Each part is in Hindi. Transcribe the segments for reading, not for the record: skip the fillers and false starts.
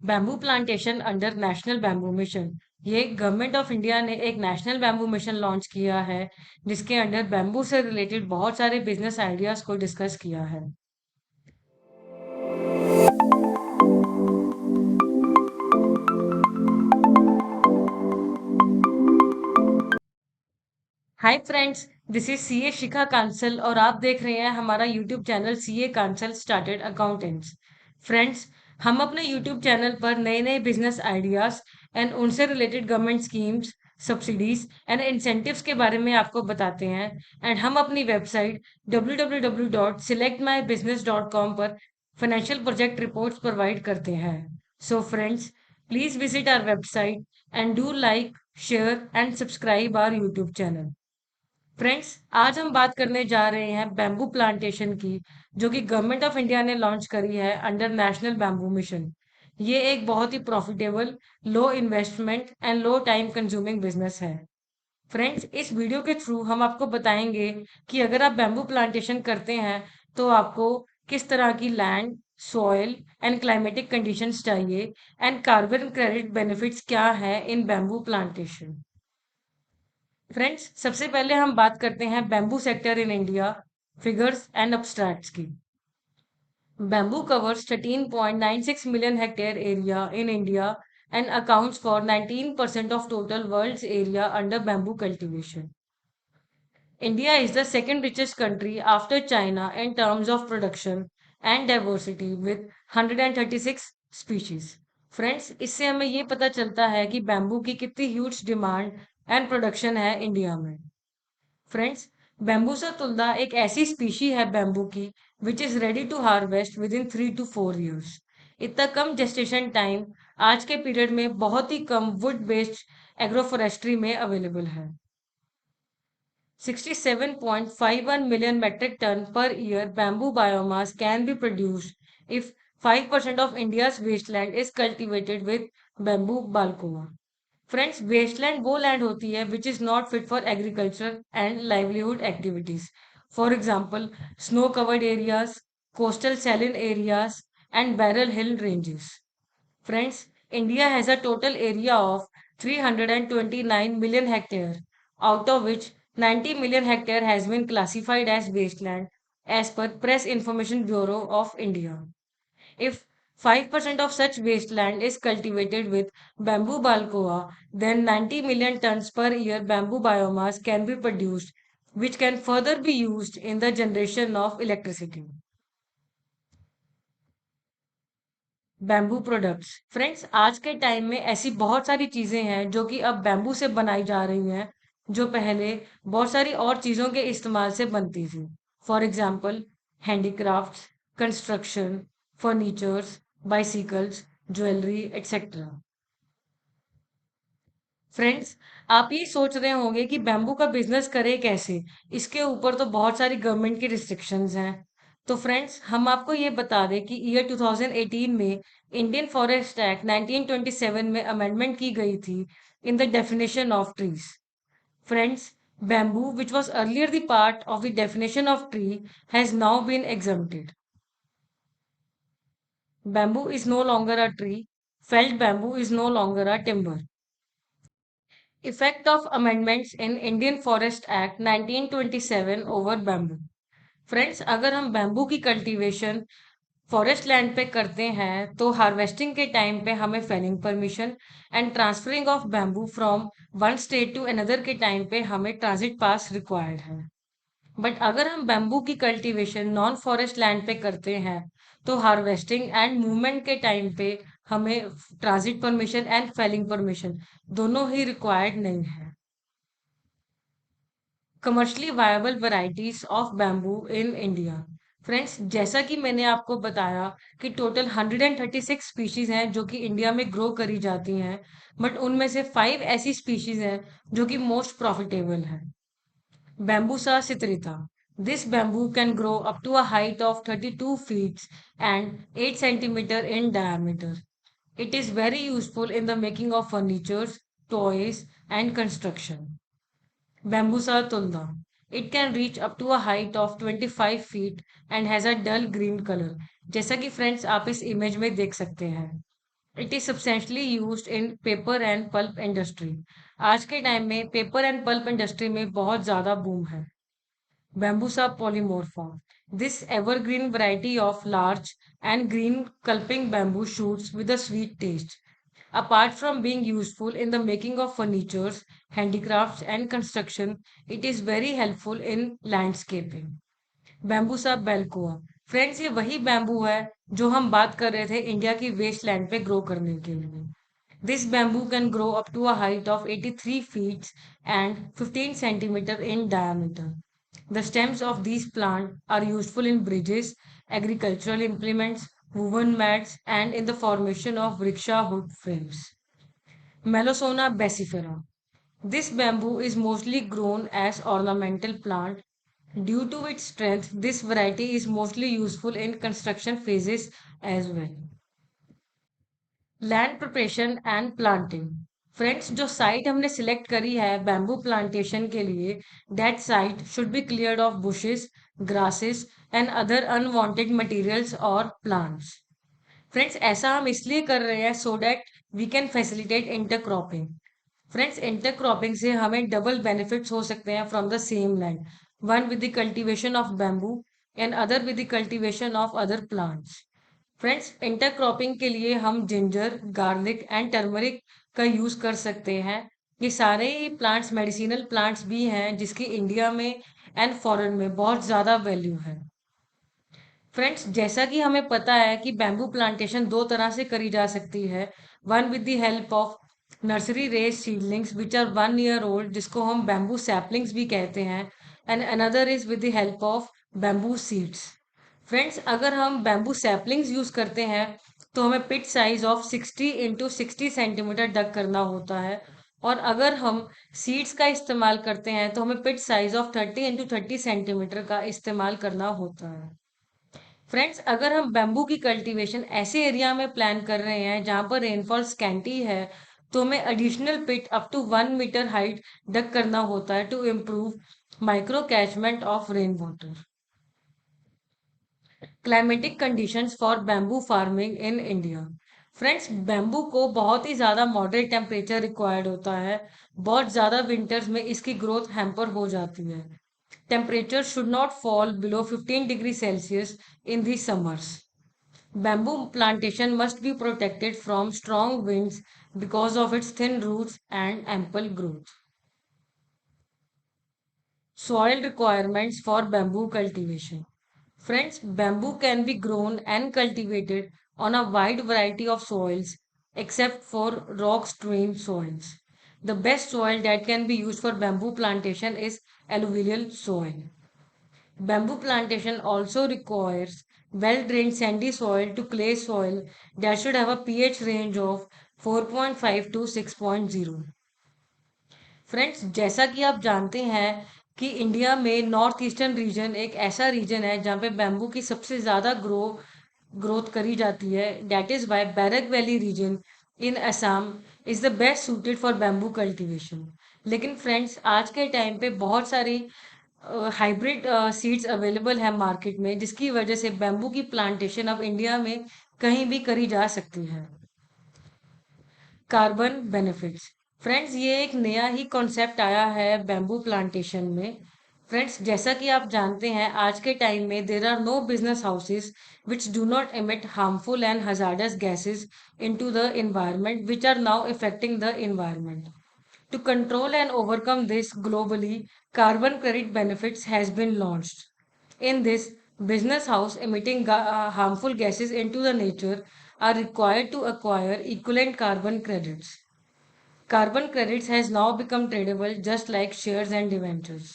Bamboo plantation under national bamboo mission. ये गवर्नमेंट ऑफ इंडिया ने एक नेशनल बैम्बू मिशन लॉन्च किया है, जिसके अंडर बैम्बू से रिलेटेड बहुत सारे बिजनेस आइडियाज को डिस्कस किया है। Hi friends, this is CA Shikha Kansal और आप देख रहे हैं हमारा YouTube channel CA Kansal started accountants. Friends, हम अपने यूट्यूब चैनल पर नए नए बिजनेस आइडियाज एंड उनसे related government schemes, subsidies and incentives के बारे में आपको बताते हैं। एंड हम अपनी वेबसाइट www.selectmybusiness.com पर फाइनेंशियल प्रोजेक्ट रिपोर्ट्स प्रोवाइड करते हैं। So friends, please visit our website and do like, share and subscribe our YouTube channel. Friends, आज हम बात करने जा रहे हैं बैम्बू प्लांटेशन की, जो कि गवर्नमेंट ऑफ इंडिया ने लॉन्च करी है अंडर नेशनल बैम्बू मिशन। ये एक बहुत ही profitable, low investment and low time consuming business है। फ्रेंड्स, इस वीडियो के थ्रू हम आपको बताएंगे कि अगर आप बैम्बू प्लांटेशन करते हैं तो आपको किस तरह की land, soil and climatic conditions चाहिए, एंड कार्बन क्रेडिट बेनिफिट्स क्या है इन बैम्बू प्लांटेशन। फ्रेंड्स, सबसे पहले हम बात करते हैं bamboo sector in India, figures and abstracts की। Bamboo covers 13.96 million hectare area in India and accounts for 19% of total world's area under bamboo cultivation. India is the second richest country after China in terms of production and diversity with 136 species. Friends, इससे हमें ये पता चलता है कि बैम्बू की कितनी ह्यूज डिमांड एंड प्रोडक्शन है इंडिया में। फ्रेंड्स, बैम्बूसा तुलदा एक ऐसी स्पीशी है बैम्बू की which is ready to harvest within 3 to 4 years। इतना कम जेस्टेशन टाइम आज के पीरियड में बहुत ही कम वुड बेस्ड एग्रोफोरेस्ट्री में अवेलेबल है। 67.51 million metric ton per year bamboo biomass can be produced if 5% of India's wasteland is cultivated with bamboo balcoa। Friends, wasteland वो लैंड होती है which is not fit for agriculture and livelihood activities. For example, snow covered areas, coastal saline areas and barren hill ranges. Friends, India has a total area of 329 million hectare, out of which 90 million hectare has been classified as wasteland as per Press Information Bureau of India। If 5% of such wasteland is cultivated with bamboo balcoa, then 90 million tons per year bamboo biomass can be produced, which can further be used in the generation of electricity। Bamboo products. Friends, आज के टाइम में ऐसी बहुत सारी चीजें हैं जो कि अब बैम्बू से बनाई जा रही हैं, जो पहले बहुत सारी और चीजों के इस्तेमाल से बनती थी। For example, handicrafts, construction, furnitures, bicycles, jewellery etcetera. Friends, आप ये सोच रहे होंगे कि बैम्बू का बिजनेस करें कैसे। इसके ऊपर तो बहुत सारी गवर्नमेंट की रिस्ट्रिक्शंस हैं। तो फ्रेंड्स, हम आपको ये बता दें कि ईयर 2018 में इंडियन फॉरेस्ट एक्ट 1927 में अमेंडमेंट की गई थी in the definition of trees. Friends, bamboo which was earlier the part of the definition of tree has now been exempted। Bamboo is no longer a tree. Felled bamboo is no longer a timber। Effect of amendments in Indian Forest Act 1927 over bamboo। Friends, अगर हम बैम्बू की कल्टीवेशन फॉरेस्ट लैंड पे करते हैं तो हार्वेस्टिंग के टाइम पे हमें felling permission and transferring of bamboo from one state to another के टाइम पे हमें ट्रांजिट पास रिक्वायर्ड है। बट अगर हम बैम्बू की कल्टीवेशन नॉन फॉरेस्ट लैंड पे करते हैं तो हार्वेस्टिंग एंड मूवमेंट के टाइम पे हमें transit permission and felling permission दोनों ही रिक्वायर्ड नहीं है। Commercially viable varieties of bamboo in India. Friends, जैसा कि मैंने आपको बताया कि टोटल 136 स्पीशीज हैं जो कि इंडिया में ग्रो करी जाती हैं, बट उनमें से 5 ऐसी स्पीशीज हैं जो कि मोस्ट प्रॉफिटेबल है। Bambusa citrita. This bamboo can grow up to a height of 32 feet and 8 centimeter in diameter. It is very useful in the making of furnitures, toys, and construction. Bambusa tulda. It can reach up to a height of 25 feet and has a dull green color. जैसा कि फ्रेंड्स आप इस इमेज में देख सकते हैं। It is substantially used in paper and pulp industry. आज के टाइम में पेपर एंड पल्प इंडस्ट्री में बहुत ज्यादा बूम है। Bambusa polymorpha. This evergreen variety of large and green culping bamboo shoots with a sweet taste. Apart from being useful in the making of furnitures, handicrafts, and construction, it is very helpful in landscaping. बैम्बूसा बेल्कोआ। फ्रेंड्स, ये वही बैम्बू है जो हम बात कर रहे थे इंडिया की वेस्ट लैंड पे ग्रो करने के लिए। This bamboo can grow up to a height of 83 feet and 15 centimeter in diameter. The stems of these plants are useful in bridges, agricultural implements, woven mats, and in the formation of rickshaw hood frames. Melosona basifera. This bamboo is mostly grown as ornamental plant. Due to its strength, this variety is mostly useful in construction phases as well. Land preparation and planting. Friends, जो साइट हमने सिलेक्ट करी है बैम्बू प्लांटेशन के लिए, that site should be cleared of bushes, grasses and other unwanted materials और प्लांट्स। फ्रेंड्स, ऐसा हम इसलिए कर रहे हैं so that we can facilitate intercropping. Friends, intercropping से हमें डबल बेनिफिट्स हो सकते हैं from the same land, one with the cultivation of bamboo and other with the cultivation of other plants. Friends, intercropping के लिए हम जिंजर, गार्लिक एंड टर्मरिक का यूज कर सकते हैं। ये सारे ही प्लांट्स मेडिसिनल प्लांट्स भी हैं जिसकी इंडिया में एंड फॉरेन में बहुत ज्यादा वैल्यू है। फ्रेंड्स, जैसा कि हमें पता है कि बैम्बू प्लांटेशन दो तरह से करी जा सकती है। One with the help of nursery raised seedlings which are 1 year old, जिसको हम बैम्बू सैपलिंग्स भी कहते हैं, and another is with the help of bamboo seeds. Friends, अगर हम बैम्बू सैपलिंग्स यूज करते हैं तो हमें pit size of 60 × 60 centimetre dug करना होता है, और अगर हम सीड्स का इस्तेमाल करते हैं तो हमें पिट साइज ऑफ 30 × 30 सेंटीमीटर का इस्तेमाल करना होता है। फ्रेंड्स, अगर हम बैम्बू की कल्टीवेशन ऐसे एरिया में प्लान कर रहे हैं जहां पर रेनफॉल स्कैंटी है, तो हमें additional pit up to 1 metre height dug करना होता है to improve micro catchment of rain water. Climatic conditions for bamboo farming in India. Friends, bamboo को बहुत ही ज़्यादा मॉडरेट टेम्परेचर रिक्वायर्ड होता है। बहुत ज़्यादा विंटर्स में इसकी ग्रोथ हैम्पर हो जाती है। Temperature should not fall below 15 degree Celsius in the summers. Bamboo plantation must be protected from strong winds because of its thin roots and ample growth. Soil requirements for bamboo cultivation. Friends, bamboo can be grown and cultivated on a wide variety of soils except for rock strewn soils. The best soil that can be used for bamboo plantation is alluvial soil. Bamboo plantation also requires well drained sandy soil to clay soil that should have a pH range of 4.5 to 6.0. Friends, जैसा कि आप जानते हैं कि इंडिया में नॉर्थ ईस्टर्न रीजन एक ऐसा रीजन है जहाँ पे बैम्बू की सबसे ज़्यादा ग्रोथ करी जाती है। That is why Barak valley region in Assam is the best suited for bamboo cultivation. लेकिन फ्रेंड्स, आज के टाइम पे बहुत सारी हाइब्रिड सीड्स अवेलेबल है मार्केट में, जिसकी वजह से बैम्बू की प्लांटेशन अब इंडिया में कहीं भी करी जा सकती है। Carbon benefits. फ्रेंड्स, ये एक नया ही कॉन्सेप्ट आया है बैम्बू प्लांटेशन में। फ्रेंड्स, जैसा कि आप जानते हैं आज के टाइम में there are no business houses which do not emit harmful and hazardous gases into the environment which are now affecting the environment. To control and overcome this globally, carbon credit benefits has been launched. In this, business house emitting harmful gases into the nature are required to acquire equivalent carbon credits. Carbon credits has now become tradable just like shares and debentures.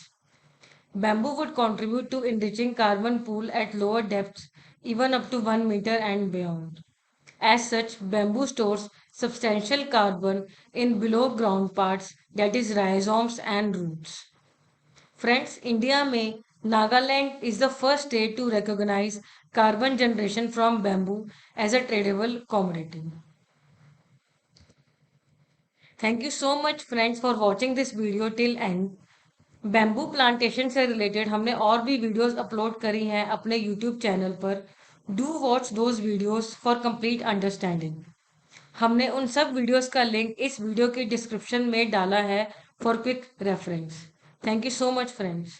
Bamboo would contribute to enriching carbon pool at lower depths, even up to 1 meter and beyond. As such, bamboo stores substantial carbon in below ground parts, that is rhizomes and roots. Friends, India में Nagaland is the first state to recognize carbon generation from bamboo as a tradable commodity. Thank you so much friends for watching this video till end. Bamboo plantation से रिलेटेड हमने और भी वीडियोस अपलोड करी हैं अपने यूट्यूब चैनल पर। Do watch those videos for complete understanding. हमने उन सब वीडियोस का लिंक इस वीडियो के डिस्क्रिप्शन में डाला है for quick reference. Thank you so much friends.